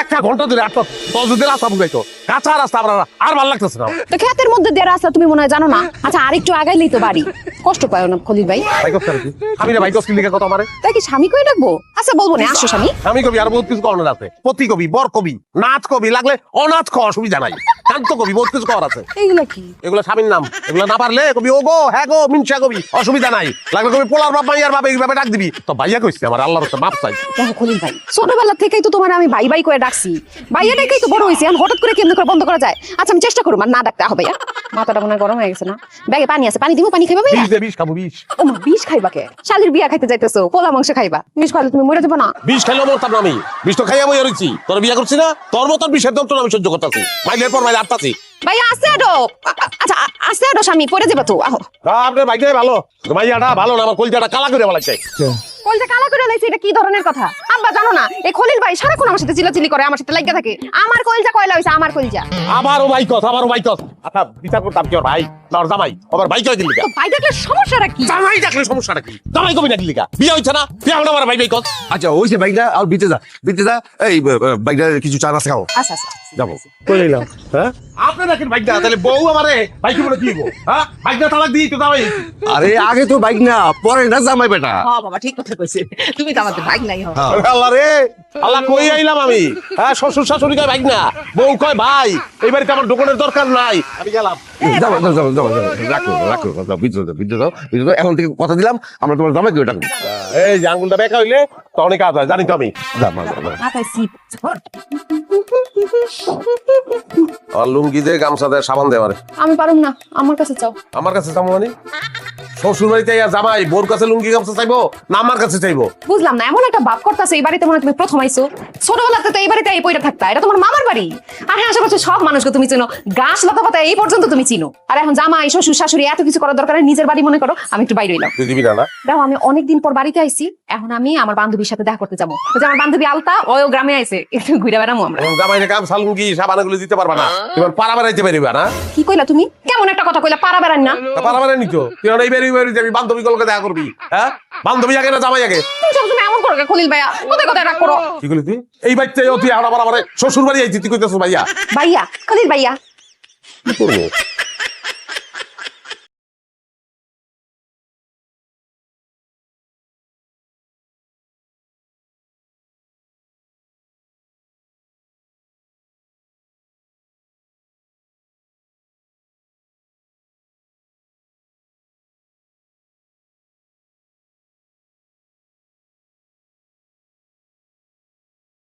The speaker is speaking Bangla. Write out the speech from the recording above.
একটা ঘন্টা ধরে আটটা 10 দিন রাস্তা বুঝাইতো কাঁচা রাস্তা আপনার আর ভালো লাগতেছে না। তো ক্ষেতের মধ্যে দিয়ে রাস্তা তুমি মনে হয় জানো না। আচ্ছা আরেকটু আগাইলেই তো বাড়ি, কষ্ট পায় না খলিল ভাই। বাইক কি আমি না বাইক লিখে কথা আমারে তাই কি স্বামী কই ডাকবো? আচ্ছা বলবো না, আসো স্বামী। আমি কবি আর বহুত কিছু করার আছে, পতি কবি, বর কবি, নাচ কবি, লাগলে অনাচ ক অসুবিধা নাই, শান্ত কবি, বহুত কিছু করার আছে। এইগুলা কি? এগুলো স্বামীর নাম, এগুলো না পারলে কবি ও গো হ্যাঁ গো মিনসা কবি, অসুবিধা নাই। লাগলে কবি পোলার বাপ মাইয়ার বাপ এইভাবে ডাক দিবি। তো ভাইয়া কইছে আমার আল্লাহর কাছে মাপ চাই। দেখো খলিল ভাই, ছোটবেলা থেকেই তো তোমার আমি ভাই ভাই করে ডাকছি, ভাইয়া ডেকেই তো বড় হয়েছি। এখন হঠাৎ করে কেমন করে বন্ধ করা যায়? আচ্ছা আমি চেষ্টা করবো না ডাকতে হবে। মাথাটা মনে হয় গরম হয়ে গেছে না? ব্যাগে পানি আছে, পানি দিব, পানি খাইবা ভাইয়া? বিষ দে, বিষ খাবো, বিষ। ও মা, বিষ খাইবা কে? শালির বিয়া খাইতে যাইতেছো, পোলা মাংস খাইবা, বিষ খাইলে তুমি মরে যাবে না? বিষ খাইলেও মরতাম না আমি, বিষ তো খাইয়া বইয়া রইছি। তোর বিয়া করছি না, তোর মতন বিষের যন্ত্রণা আমি সহ্য করতেছি, মাইলের পর মাইলে আটতাছি। ভাইয়া আসতে আডো, আচ্ছা আসতে আডো স্বামী, পড়ে যাবে তো। আহো, আপনার ভাইটাই ভালো, মাইয়াটা ভালো না, আমার কলজাটা কালা করে ভালো লাগছে। কলজা কালা করে লাইছে, এটা কি ধরনের কথা? আব্বা জানো না, এই খলিল ভাই সারাক্ষণ আমার সাথে চিল্লাচিল্লি করে, আমার সাথে লাগিয়া থাকে। আমার কলজা কয়লা হইছে, আমার কলজা। আবারও বাইকস, আবারও বাইকস। আচ্ছা বিচার করতাম কি ওর ভাই না ওর জামাই? আবার বাইক হয়ে দিলি তো ভাই দেখলে সমস্যাটা কি? জামাই ডাকলে সমস্যাটা কি? জামাই কবি ডাকলি কা? বিয়ে হইছে না, বিয়ে হলো আমার ভাই বাইকস। আচ্ছা ওইছে বাইকটা আর বিতে যা এই বাইকটা কিছু চা নাস্তা খাও আচ্ছা আচ্ছা যাবো। কই নিলাম হ্যাঁ? আপনি দেখেন বাইকটা, তাহলে বউ আমারে বাইক বলে দিব হ্যাঁ? বাইকটা তালাক দিই তো জামাই। আরে আগে তো বাইক না, পরে না জামাই বেটা। হ্যাঁ বাবা ঠিক কথা কইছে, তুমি তো আমাদের ভাগ নাই হও। আল্লাহ রে, আল্লাহ কই আইলাম আমি হ্যাঁ? শ্বশুর শাশুড়ি কয় বাইক না, বউ কয় ভাই। এই বাড়িতে আমার দোকানের দরকার নাই, আমি গেলাম। রাখো বিদ্যুৎ দাও। এখন থেকে কথা দিলাম আমরা তোমার জামাই করে ডাকবো। এই যে আঙ্গুলটা বেঁকা হইলে তো অনেক কাজ হয়, জানি তো আমি। মাথায় সিপ আর লুঙ্গি দে, গামছা দে, সাবান দে আমারে। আমি পারুম না, আমার কাছে চাও। আমার কাছে চাবো মানে? শ্বশুর বাড়িতে জামাই বোর কাছে লুঙ্গি গামছা চাইবো না আমার কাছে চাইবো? বুঝলাম না, এমন একটা বাপ করতেছে এই বাড়িতে, মনে হয় তুমি প্রথম আইছো। ছোটবেলাতে তো এই বাড়িতে এই পয়টা থাকতা, এটা তোমার মামার বাড়ি। আর হ্যাঁ, আশেপাশে সব মানুষকে তুমি চিনো, গাছ লতা পাতা এই পর্যন্ত তুমি চিনো। আর এখন জামাই শ্বশুর শাশুড়ি এত কিছু করার দরকার নেই, নিজের বাড়ি মনে করো। আমি একটু বাইরে এলাম। তুই দিবি না? না দেখো আমি অনেকদিন পর বাড়িতে আইছি, এখন আমি আমার বান্ধবীর সাথে দেখা করতে যাবো। ওই যে আমার বান্ধবী আলতা, ওই গ্রামে আইছে, একটু ঘুরে বেড়ামো আমরা। জামাইরে গামছা লুঙ্গি সাবান এগুলো দিতে পারবা না, এবার পাড়া বেড়াইতে পারিবা না? কি কইলা তুমি? কেমন একটা কথা কইলা, পারা বেড়ান না? পাড়া বেড়াই নিত তুই এই বেরি বেরি যাবি বান্ধবী গলকে দেখা করবি হ্যাঁ? বান্ধবী আগে না জামাই আগে? তুমি সবসময় এমন করো কে খলিল ভাইয়া? কোথায় কোথায় রাগ করো? কি করলি তুই? এই বাচ্চা তুই আবার আমার শ্বশুর বাড়ি আইছি, তুই কইতেছ ভাইয়া? ভাইয়া, খলিল ভাইয়া। কি করবো?